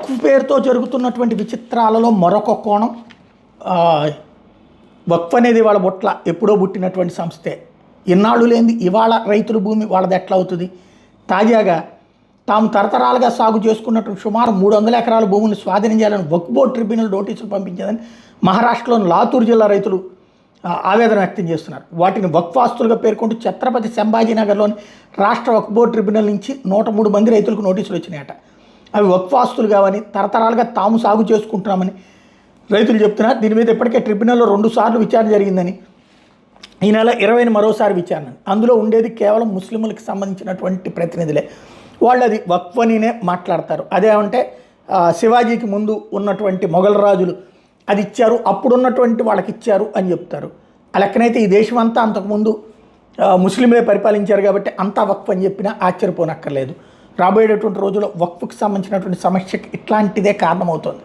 వక్ఫ్ పేరుతో జరుగుతున్నటువంటి విచిత్రాలలో మరొక కోణం. ఆ, వక్ఫ్ అనేది వాళ్ళ బొట్ల ఎప్పుడో పుట్టినటువంటి సంస్థే. ఇన్నాళ్ళు లేనిది ఇవాళ రైతుల భూమి వాళ్ళది ఎట్లా అవుతుంది? తాజాగా తాము తరతరాలుగా సాగు చేసుకున్నటువంటి సుమారు 300 ఎకరాల భూములను స్వాధీనం చేయాలని వక్ఫ్ బోర్డు ట్రిబ్యునల్ నోటీసులు పంపించిందని మహారాష్ట్రలోని లాతూర్ జిల్లా రైతులు ఆవేదన వ్యక్తం చేస్తున్నారు. వాటిని వక్ఫ్ ఆస్తులుగా పేర్కొంటూ ఛత్రపతి సంభాజీనగర్లోని రాష్ట్ర వక్ఫ్ బోర్డు ట్రిబ్యునల్ నుంచి 103 మంది రైతులకు నోటీసులు వచ్చినాయట. అవి వక్ఫ్ ఆస్తులు కావని, తరతరాలుగా తాము సాగు చేసుకుంటున్నామని రైతులు చెప్తున్నారు. దీని మీద ఇప్పటికే ట్రిబ్యునల్లో 2 సార్లు విచారణ జరిగిందని, ఈ నెల 20న మరోసారి విచారణ. అందులో ఉండేది కేవలం ముస్లింలకు సంబంధించినటువంటి ప్రతినిధులే. వాళ్ళు అది వక్ఫ్ అనినే మాట్లాడతారు. అదేమంటే శివాజీకి ముందు ఉన్నటువంటి మొఘల్ రాజులు అది ఇచ్చారు, అప్పుడున్నటువంటి వాళ్ళకి ఇచ్చారు అని చెప్తారు. ఆ లెక్కనైతే ఈ దేశం అంతా అంతకుముందు ముస్లింలే పరిపాలించారు కాబట్టి అంతా వక్ఫ్ అని చెప్పినా ఆశ్చర్యపోనక్కర్లేదు. రాబోయేటటువంటి రోజుల్లో వక్ఫ్కి సంబంధించినటువంటి సమస్యకి ఇట్లాంటిదే కారణమవుతుంది.